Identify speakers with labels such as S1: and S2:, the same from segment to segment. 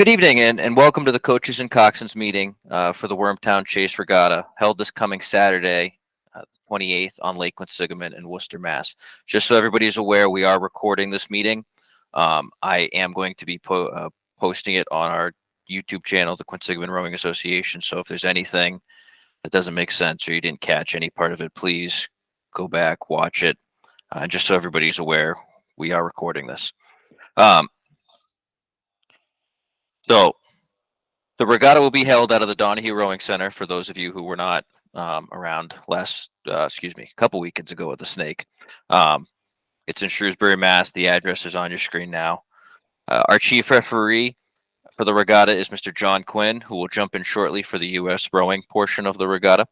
S1: Good evening and welcome to the coaches and coxswains meeting for the Wormtown Chase Regatta, held this coming Saturday, the 28th on Lake Quinsigamond in Worcester, Mass. Just so everybody is aware, we are recording this meeting. I am going to be posting it on our YouTube channel, the Quinsigamond Rowing Association. So if there's anything that doesn't make sense or you didn't catch any part of it, please go back, watch it. Just so everybody's aware, we are recording this. So the regatta will be held out of the Donahue Rowing Center for those of you who were not around a couple weekends ago at the Snake. It's in Shrewsbury, Mass. The address is on your screen now. Our chief referee for the regatta is Mr. John Quinn, who will jump in shortly for the U.S. rowing portion of the regatta.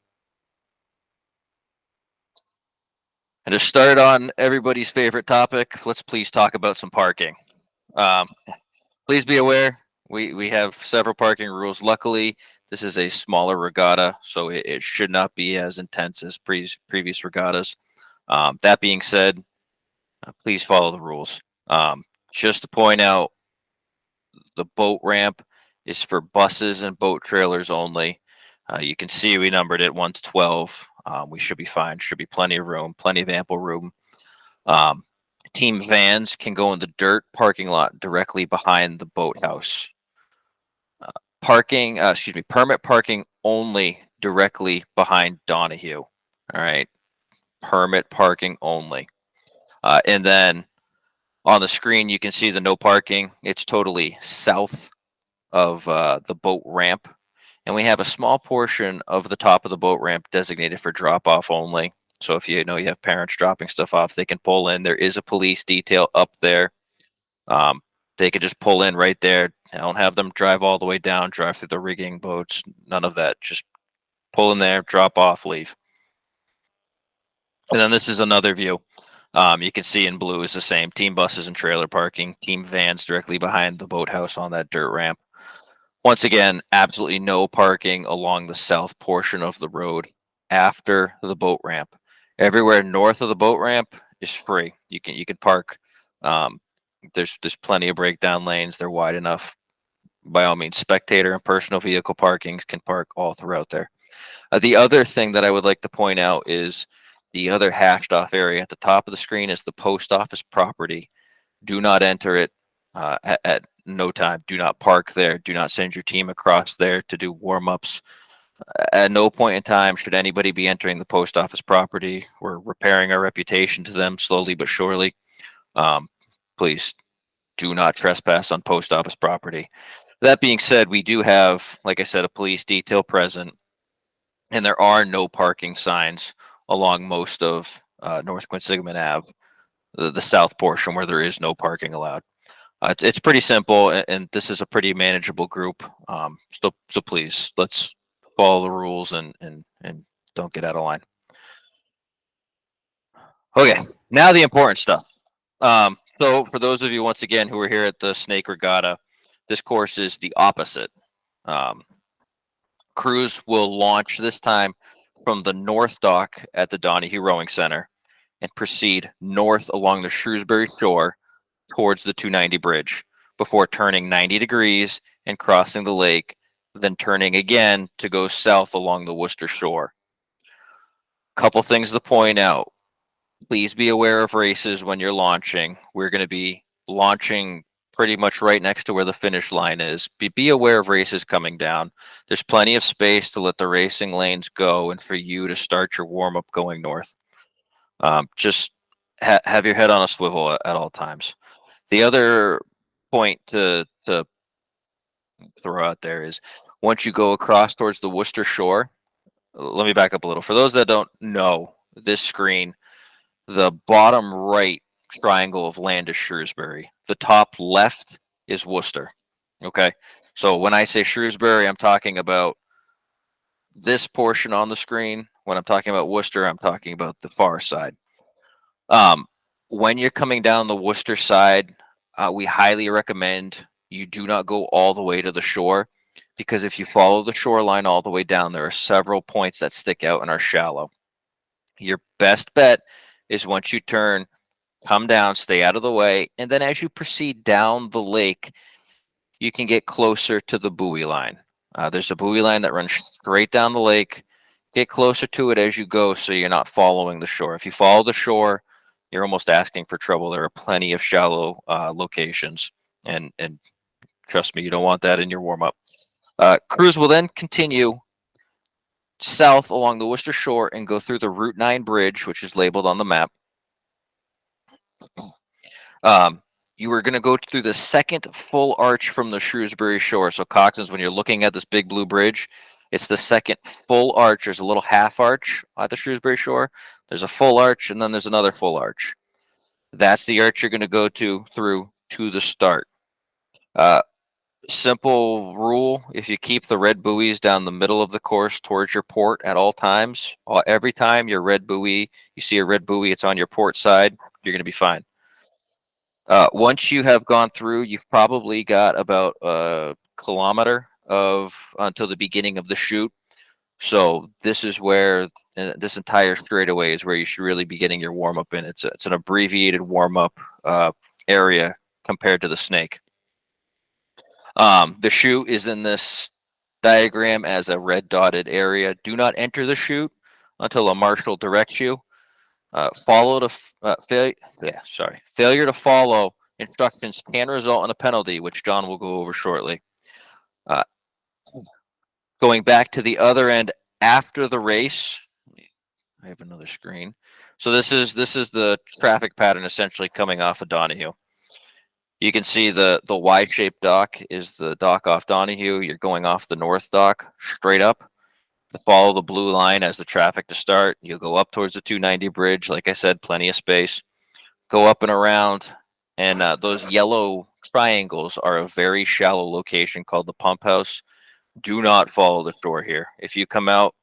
S1: And to start on everybody's favorite topic, let's please talk about some parking. Please be aware, we have several parking rules. Luckily, this is a smaller regatta, so it should not be as intense as previous regattas. That being said, please follow the rules. Just to point out, the boat ramp is for buses and boat trailers only. You can see we numbered it 1 to 12. We should be fine. Should be plenty of room, plenty of ample room. Team vans can go in the dirt parking lot directly behind the boathouse. Permit parking only directly behind Donahue. All right. Permit parking only. And then on the screen, you can see the no parking. It's totally south of the boat ramp. And we have a small portion of the top of the boat ramp designated for drop off only. So if you have parents dropping stuff off, they can pull in. There is a police detail up there. They could just pull in right there. I don't have them drive all the way down, drive through the rigging boats, none of that. Just pull in there, drop off, leave. And then this is another view. You can see in blue is the same. Team buses and trailer parking, team vans directly behind the boathouse on that dirt ramp. Once again, absolutely no parking along the south portion of the road after the boat ramp. Everywhere north of the boat ramp is free. You can park. There's plenty of breakdown lanes. They're wide enough. By all means, spectator and personal vehicle parkings can park all throughout there. The other thing that I would like to point out is the other hashed off area at the top of the screen is the post office property. Do not enter it at no time. Do not park there. Do not send your team across there to do warm-ups. At no point in time should anybody be entering the post office property. We're repairing our reputation to them slowly but surely. Please do not trespass on post office property. That being said, we do have, like I said, a police detail present, and there are no parking signs along most of North Quinsigamond Ave, the south portion where there is no parking allowed. It's pretty simple, and this is a pretty manageable group. So please, let's follow the rules and don't get out of line. Okay, now the important stuff. So for those of you, once again, who are here at the Snake Regatta, this course is the opposite. Crews will launch this time from the north dock at the Donahue Rowing Center and proceed north along the Shrewsbury shore towards the 290 bridge before turning 90 degrees and crossing the lake, then turning again to go south along the Worcester shore. Couple things to point out. Please be aware of races when you're launching. We're going to be launching pretty much right next to where the finish line is. Be aware of races coming down. There's plenty of space to let the racing lanes go and for you to start your warm-up going north. Just have your head on a swivel at all times. The other point to throw out there is once you go across towards the Worcester shore, let me back up a little. For those that don't know this screen, the bottom right triangle of land is Shrewsbury. The top left is Worcester. Okay. So when I say Shrewsbury, I'm talking about this portion on the screen. When I'm talking about Worcester, I'm talking about the far side. When you're coming down the Worcester side, we highly recommend you do not go all the way to the shore, because if you follow the shoreline all the way down, there are several points that stick out and are shallow. Your best bet is once you turn, come down, stay out of the way, and then as you proceed down the lake, you can get closer to the buoy line. There's a buoy line that runs straight down the lake. Get closer to it as you go so you're not following the shore. If you follow the shore, you're almost asking for trouble. There are plenty of shallow locations, and trust me, you don't want that in your warm-up. Crews will then continue south along the Worcester shore and go through the Route 9 bridge, which is labeled on the map. You are going to go through the second full arch from the Shrewsbury shore. So Coxswains, when you're looking at this big blue bridge, it's the second full arch. There's a little half arch at the Shrewsbury shore. There's a full arch, and then there's another full arch. That's the arch you're going to go through to the start. Simple rule: if you keep the red buoys down the middle of the course towards your port at all times, every time you see a red buoy, it's on your port side, you're going to be fine. Once you have gone through, you've probably got about a kilometer until the beginning of the chute. So this is where this entire straightaway is where you should really be getting your warm up in. It's an abbreviated warm up area compared to the snake. The chute is in this diagram as a red dotted area. Do not enter the chute until a marshal directs you. Failure to follow instructions can result in a penalty, which John will go over shortly. Going back to the other end after the race, I have another screen. So this is the traffic pattern essentially coming off of Donahue. You can see the Y-shaped dock is the dock off Donahue. You're going off the north dock straight up. Follow the blue line as the traffic to start. You'll go up towards the 290 bridge. Like I said, plenty of space. Go up and around, and those yellow triangles are a very shallow location called the pump house. Do not follow the shore here. If you come out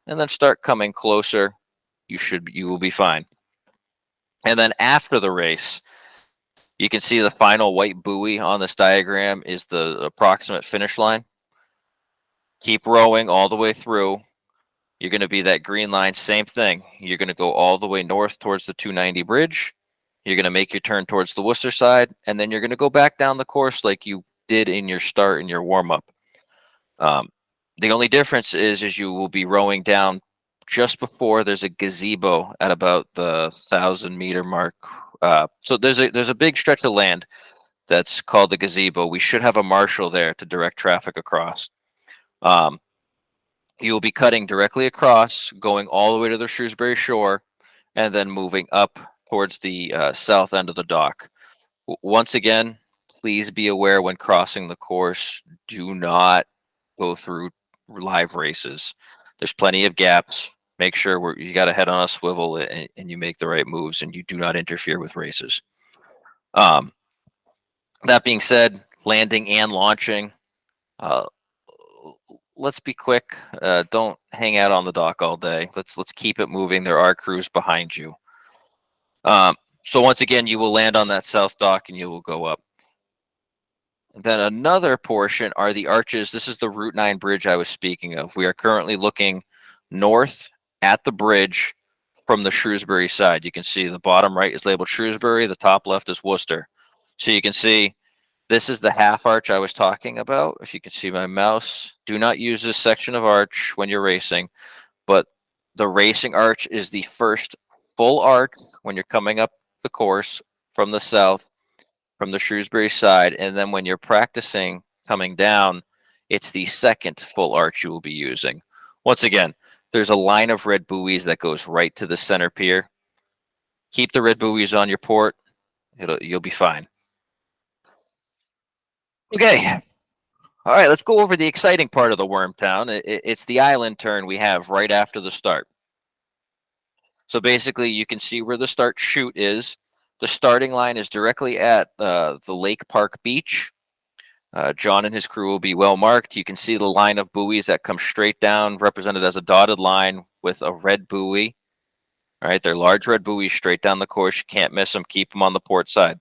S1: and then start coming closer, you will be fine. And then after the race, you can see the final white buoy on this diagram is the approximate finish line. Keep rowing all the way through. You're going to be that green line, same thing. You're going to go all the way north towards the 290 bridge. You're going to make your turn towards the Worcester side, and then you're going to go back down the course like you did in your start and your warm-up. The only difference is you will be rowing down just before there's a gazebo at about the 1,000-meter mark. So there's a big stretch of land that's called the gazebo. We should have a marshal there to direct traffic across. You will be cutting directly across, going all the way to the Shrewsbury shore, and then moving up towards the south end of the dock. Once again, please be aware when crossing the course, do not go through live races. There's plenty of gaps. Make sure you got a head on a swivel and you make the right moves and you do not interfere with races. That being said, landing and launching, let's be quick. Don't hang out on the dock all day. Let's keep it moving. There are crews behind you. So once again, you will land on that south dock and you will go up. And then another portion are the arches. This is the Route 9 bridge I was speaking of. We are currently looking north at the bridge from the Shrewsbury side. You can see the bottom right is labeled Shrewsbury. The top left is Worcester. So you can see this is the half arch I was talking about. If you can see my mouse, do not use this section of arch when you're racing, but the racing arch is the first full arch when you're coming up the course from the south, from the Shrewsbury side. And then when you're practicing coming down, it's the second full arch you will be using. Once again, there's a line of red buoys that goes right to the center pier. Keep the red buoys on your port. You'll be fine. Okay. All right, let's go over the exciting part of the Wormtown. It's the island turn we have right after the start. So basically, you can see where the start chute is. The starting line is directly at the Lake Park Beach. John and his crew will be well marked. You can see the line of buoys that come straight down, represented as a dotted line with a red buoy. All right, they're large red buoys straight down the course. You can't miss them. Keep them on the port side.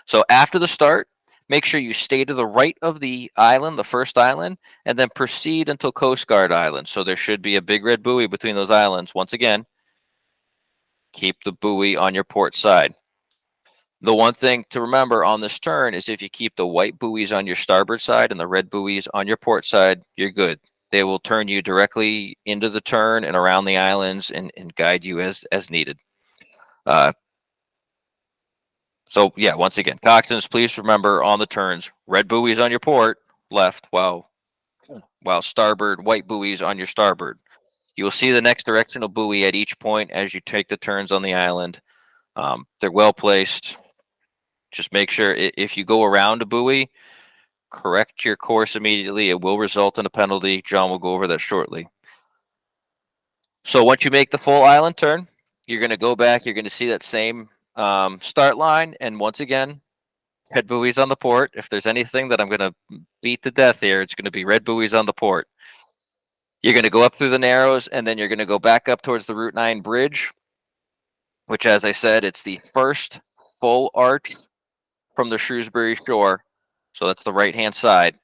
S1: So after the start, make sure you stay to the right of the island, the first island, and then proceed until Coast Guard Island. So there should be a big red buoy between those islands. Once again, keep the buoy on your port side. The one thing to remember on this turn is if you keep the white buoys on your starboard side and the red buoys on your port side, you're good. They will turn you directly into the turn and around the islands and guide you as needed. So yeah, once again, coxswains, please remember on the turns, red buoys on your port left, while starboard, white buoys on your starboard. You will see the next directional buoy at each point as you take the turns on the island. They're well placed. Just make sure if you go around a buoy, correct your course immediately. It will result in a penalty. John will go over that shortly. So once you make the full island turn, you're going to go back. You're going to see that same start line. And once again, red buoys on the port. If there's anything that I'm going to beat to death here, it's going to be red buoys on the port. You're going to go up through the Narrows, and then you're going to go back up towards the Route 9 bridge, which, as I said, it's the first full arch from the Shrewsbury shore. So that's the right-hand side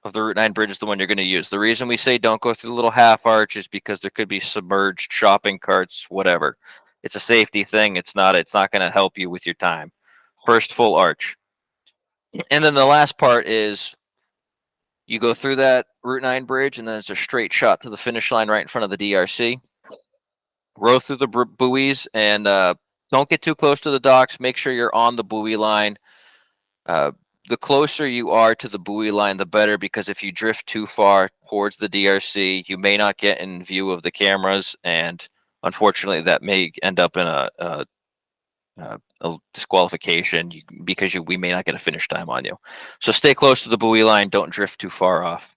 S1: of the Route 9 bridge is the one you're going to use. The reason we say don't go through the little half arch is because there could be submerged shopping carts, whatever. It's a safety thing. It's not going to help you with your time. First full arch. And then the last part is you go through that Route 9 bridge, and then it's a straight shot to the finish line right in front of the DRC. Row through the buoys, and don't get too close to the docks. Make sure you're on the buoy line. The closer you are to the buoy line, the better, because if you drift too far towards the DRC, you may not get in view of the cameras, and unfortunately, that may end up in a disqualification because we may not get a finish time on you. So stay close to the buoy line. Don't drift too far off.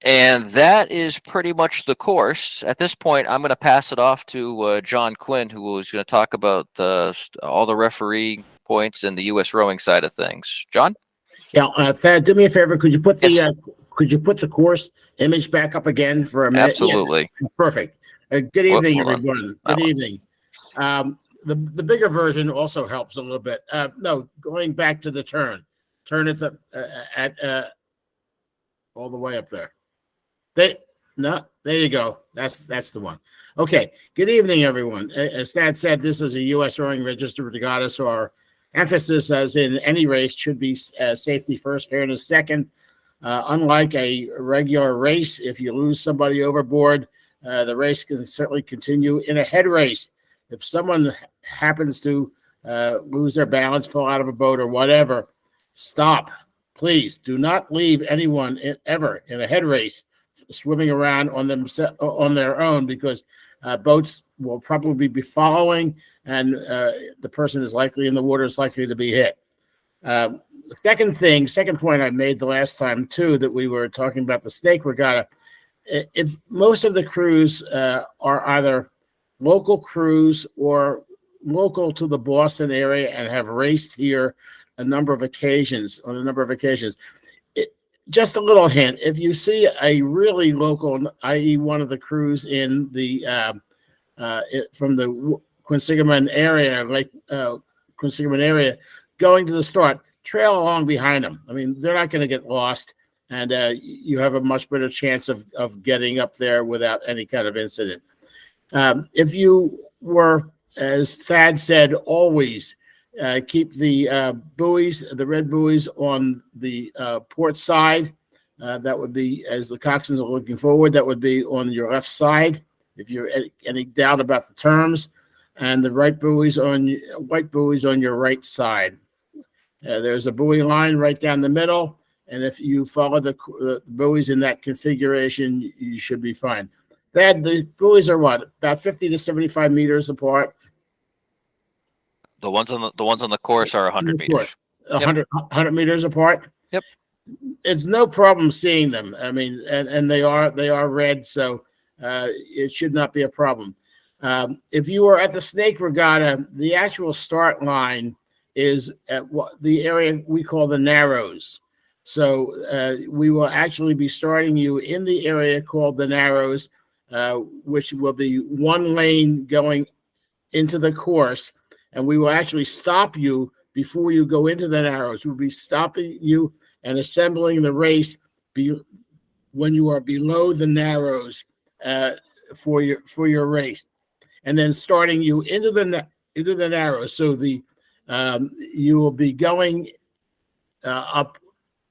S1: And that is pretty much the course. At this point, I'm going to pass it off to John Quinn, who is going to talk about all the referee points and the U.S. rowing side of things. John?
S2: Yeah, Thad, do me a favor. Could you put the course image back up again for a minute?
S1: Absolutely.
S2: Yeah, perfect. Good evening, everyone. Good evening. The bigger version also helps a little bit. No, going back to the turn at the all the way up there. There you go. That's the one. Okay. Good evening, everyone. As Thad said, this is a U.S. rowing registered regatta, so our emphasis, as in any race, should be safety first, fairness second. Unlike a regular race, if you lose somebody overboard, the race can certainly continue in a head race. If someone happens to lose their balance, fall out of a boat or whatever, stop. Please do not leave anyone ever in a head race swimming around on their own, because boats will probably be following, and the person is likely in the water, is likely to be hit. Second point I made the last time too, that we were talking about the snake regatta. If most of the crews are either local crews or local to the Boston area and have raced here on a number of occasions, just a little hint: if you see a really local, i.e., one of the crews in the from the Quinsigamond area, Lake Quinsigamond area, going to the start, trail along behind them. I mean, they're not going to get lost, and you have a much better chance of getting up there without any kind of incident. If you were, as Thad said, always keep the buoys, the red buoys, on the port side. That would be, as the coxswains are looking forward, that would be on your left side. If you're any doubt about the terms, and the white buoys on your right side. There's a buoy line right down the middle, and if you follow the buoys in that configuration, you should be fine. The buoys are what, about 50 to 75 meters apart.
S1: The ones on the course are 100 meters.
S2: 100 meters apart.
S1: Yep.
S2: It's no problem seeing them. I mean, and they are red, so it should not be a problem. If you are at the snake regatta, the actual start line is at the area we call the Narrows. So we will actually be starting you in the area called the Narrows, which will be one lane going into the course. And we will actually stop you before you go into the Narrows. We'll be stopping you and assembling the race when you are below the Narrows for your race, and then starting you into the into the narrows. So you will be going up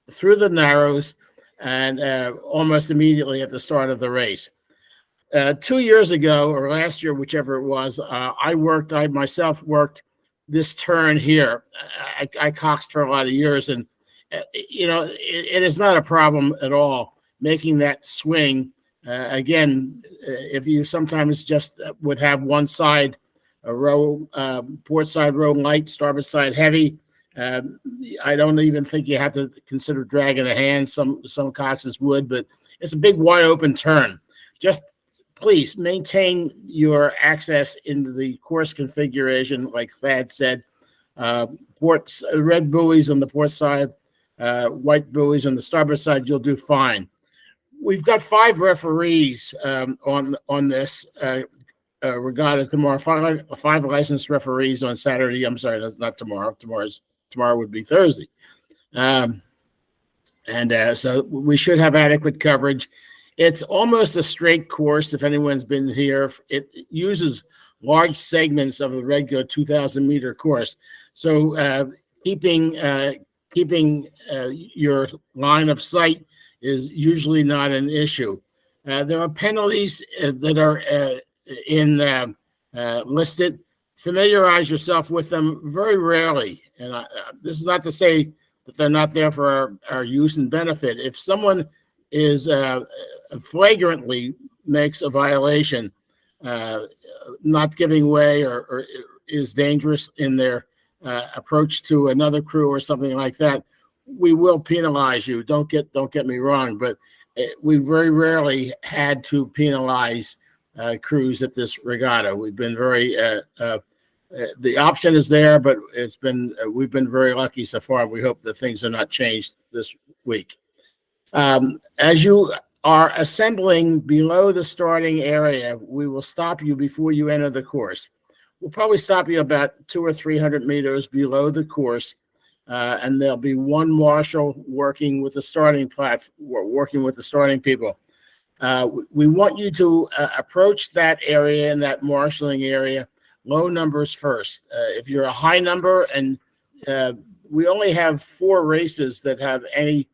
S2: through the narrows and almost immediately at the start of the race. 2 years ago or last year, whichever it was, I myself worked this turn here. I coxed for a lot of years, and it is not a problem at all making that swing. Again, if you sometimes just would have one side, a row, port side row light, starboard side heavy. I don't even think you have to consider dragging a hand. Some coxes would, but it's a big wide open turn. Just please maintain your access into the course configuration, like Thad said. Red buoys on the port side, white buoys on the starboard side. You'll do fine. We've got 5 referees on this regatta tomorrow. 5 licensed referees on Saturday. I'm sorry, that's not tomorrow. Tomorrow would be Thursday. So we should have adequate coverage. It's almost a straight course. If anyone's been here, it uses large segments of the regular 2,000 meter course. So keeping your line of sight is usually not an issue. There are penalties that are listed. Familiarize yourself with them very rarely. And this is not to say that they're not there for our use and benefit. If someone is flagrantly makes a violation, not giving way or is dangerous in their approach to another crew or something like that, we will penalize you. Don't get me wrong, but we very rarely had to penalize crews at this regatta. We've been very the option is there, but we've been very lucky so far. We hope that things are not changed this week. As you are assembling below the starting area, we will stop you before you enter the course. We'll probably stop you about 200 or 300 meters below the course, and there'll be one marshal working with the starting working with the starting people. We want you to approach that area and that marshaling area, low numbers first. If you're a high number, and we only have 4 races that have any,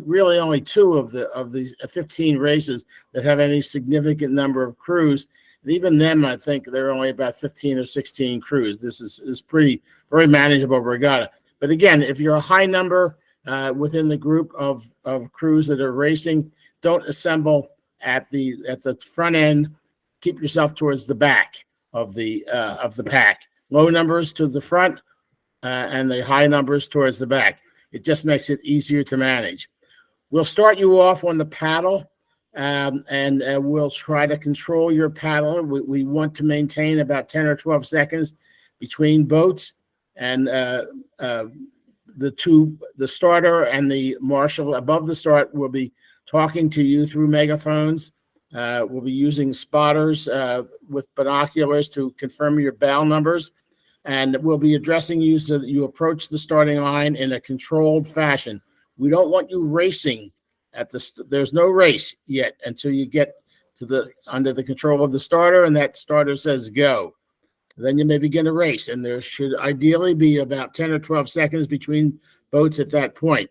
S2: really only 2 of these 15 races that have any significant number of crews. And even then, I think there are only about 15 or 16 crews. This is very manageable regatta. But again, if you're a high number within the group of crews that are racing, don't assemble at the front end. Keep yourself towards the back of the pack. Low numbers to the front, and the high numbers towards the back. It just makes it easier to manage. We'll start you off on the paddle, and we'll try to control your paddle. We want to maintain about 10 or 12 seconds between boats, and the starter and the marshal above the start will be talking to you through megaphones. We'll be using spotters with binoculars to confirm your bow numbers, and we'll be addressing you so that you approach the starting line in a controlled fashion. We don't want you racing there's no race yet until you get to under the control of the starter, and that starter says go. Then you may begin a race, and there should ideally be about 10 or 12 seconds between boats at that point.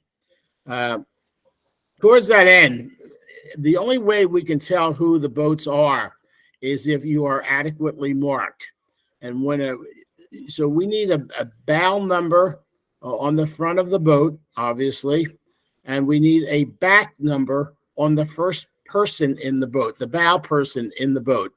S2: Towards that end, the only way we can tell who the boats are is if you are adequately marked. And so we need a bow number on the front of the boat, obviously, and we need a back number on the first person in the boat, the bow person in the boat.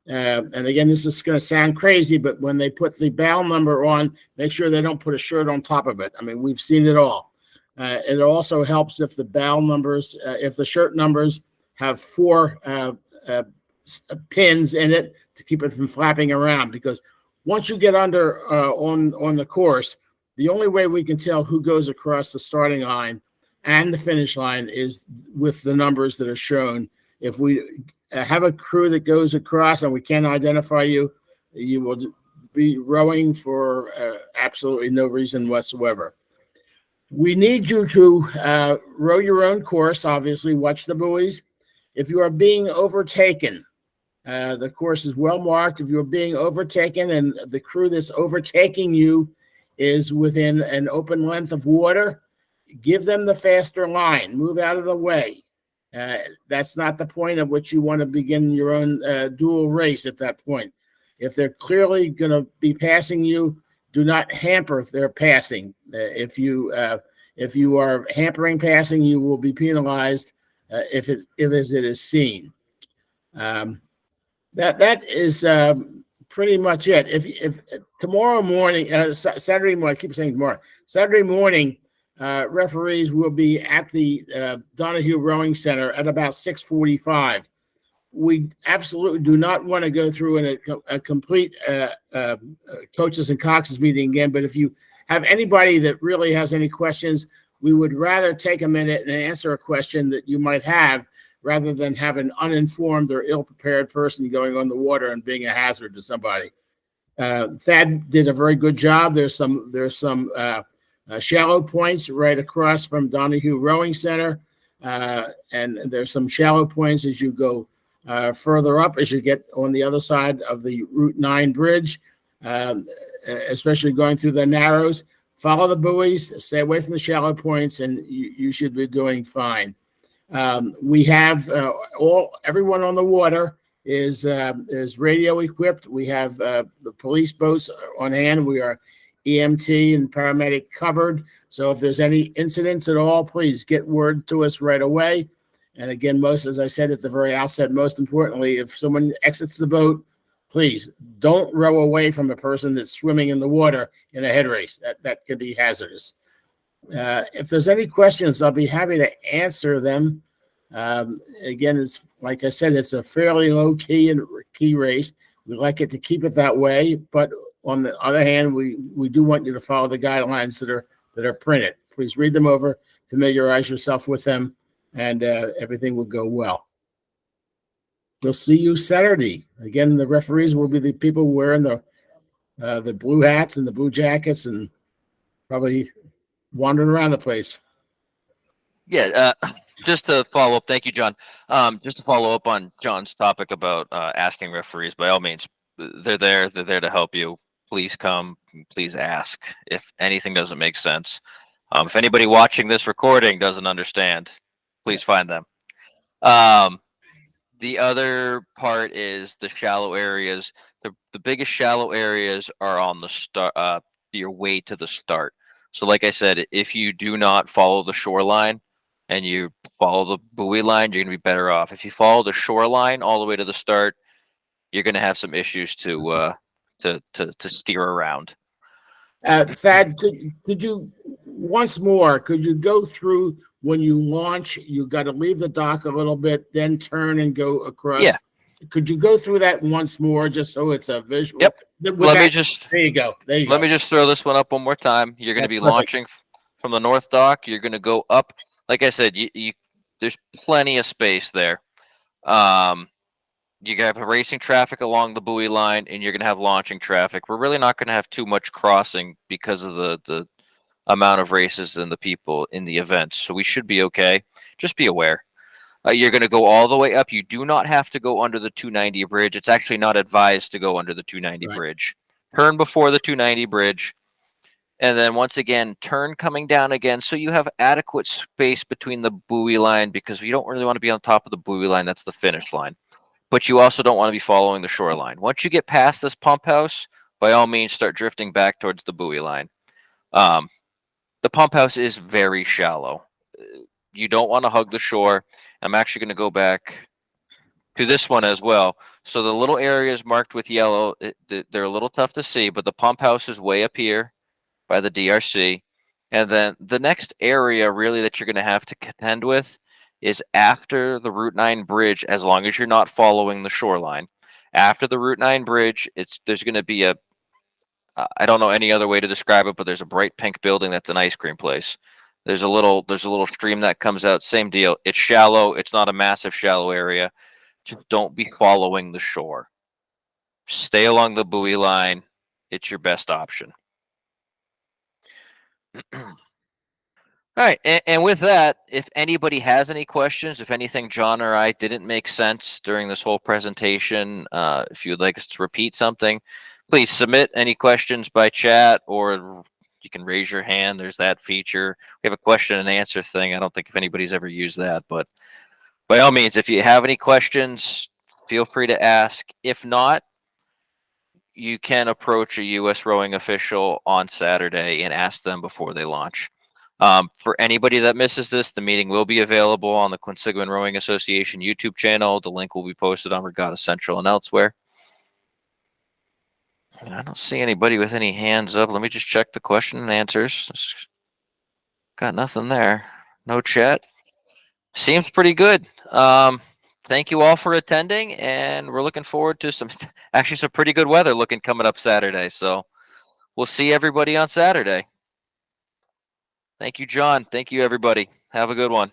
S2: And again, this is going to sound crazy, but when they put the bow number on, make sure they don't put a shirt on top of it. I mean, we've seen it all. It also helps if the bow numbers, if the shirt numbers have 4 pins in it to keep it from flapping around. Because once you get under on the course, the only way we can tell who goes across the starting line and the finish line is with the numbers that are shown. If we have a crew that goes across and we can't identify you, you will be rowing for absolutely no reason whatsoever. We need you to row your own course, obviously, watch the buoys. If you are being overtaken, The course is well marked. If you're being overtaken and the crew that's overtaking you is within an open length of water, give them the faster line. Move out of the way. That's not the point at which you want to begin your own dual race at that point. If they're clearly going to be passing you, do not hamper their passing. If you are hampering passing, you will be penalized if it is seen. That is pretty much it. If tomorrow morning, Saturday morning, I keep saying tomorrow, Saturday morning, referees will be at the Donahue Rowing Center at about 6:45. We absolutely do not want to go through a complete coaches and coxes meeting again. But if you have anybody that really has any questions, we would rather take a minute and answer a question that you might have, rather than have an uninformed or ill-prepared person going on the water and being a hazard to somebody. Thad did a very good job. There's some shallow points right across from Donahue Rowing Center, and there's some shallow points as you go further up, as you get on the other side of the Route 9 bridge, especially going through the Narrows. Follow the buoys, stay away from the shallow points, and you should be doing fine. We have everyone on the water is radio equipped. We have the police boats on hand. We are EMT and paramedic covered. So if there's any incidents at all, please get word to us right away. And again, as I said at the very outset, most importantly, if someone exits the boat, please don't row away from a person that's swimming in the water in a head race. That could be hazardous. If there's any questions, I'll be happy to answer them. Again, it's like I said, it's a fairly low key race. We like it to keep it that way, but on the other hand, we do want you to follow the guidelines that are printed. Please read them over, familiarize yourself with them, and everything will go well. We'll see you Saturday. Again, the referees will be the people wearing the blue hats and the blue jackets and probably wandering around the place.
S1: Yeah, just to follow up, thank you, John. Just to follow up on John's topic about asking referees, by all means, they're there to help you. Please come, please ask if anything doesn't make sense. If anybody watching this recording doesn't understand, please find them. The other part is the shallow areas. The biggest shallow areas are on the start, your way to the start. So like I said, if you do not follow the shoreline and you follow the buoy line, you're going to be better off. If you follow the shoreline all the way to the start, you're going to have some issues to steer around.
S2: Thad, could you once more, could you go through when you launch, you got to leave the dock a little bit, then turn and go across?
S1: Yeah.
S2: Could you go through that once more just so it's a visual?
S1: Yep.
S2: There you go.
S1: Let me just throw this one up one more time. You're going to be launching from the north dock. You're going to go up. Like I said, there's plenty of space there. You have racing traffic along the buoy line, and you're going to have launching traffic. We're really not going to have too much crossing because of the amount of races and the people in the events. So we should be okay. Just be aware. You're going to go all the way up. You do not have to go under the 290 bridge. It's actually not advised to go under the 290 bridge. Turn before the 290 bridge. And then once again, turn coming down again. So you have adequate space between the buoy line, because you don't really want to be on top of the buoy line. That's the finish line. But you also don't want to be following the shoreline. Once you get past this pump house, by all means, start drifting back towards the buoy line. The pump house is very shallow. You don't want to hug the shore. I'm actually going to go back to this one as well. So the little areas marked with yellow, they're a little tough to see, but the pump house is way up here by the DRC. And then the next area really that you're going to have to contend with is after the Route 9 bridge, as long as you're not following the shoreline. After the Route 9 bridge, there's going to be I don't know any other way to describe it, but there's a bright pink building that's an ice cream place. There's a little stream that comes out. Same deal. It's shallow. It's not a massive shallow area. Just don't be following the shore. Stay along the buoy line. It's your best option. All All right, and with that, if anybody has any questions, if anything John or I didn't make sense during this whole presentation, if you would like us to repeat something, please submit any questions by chat, or you can raise your hand. There's that feature. We have a question and answer thing. I don't think if anybody's ever used that, but by all means, if you have any questions, feel free to ask. If not, you can approach a U.S. rowing official on Saturday and ask them before they launch. For anybody that misses this, the meeting will be available on the Quinsigamond Rowing Association YouTube channel. The link will be posted on Regatta Central and elsewhere. And I don't see anybody with any hands up. Let me just check the question and answers. Got nothing there. No chat. Seems pretty good. Thank you all for attending, and we're looking forward to some pretty good weather coming up Saturday. So we'll see everybody on Saturday. Thank you, John. Thank you, everybody. Have a good one.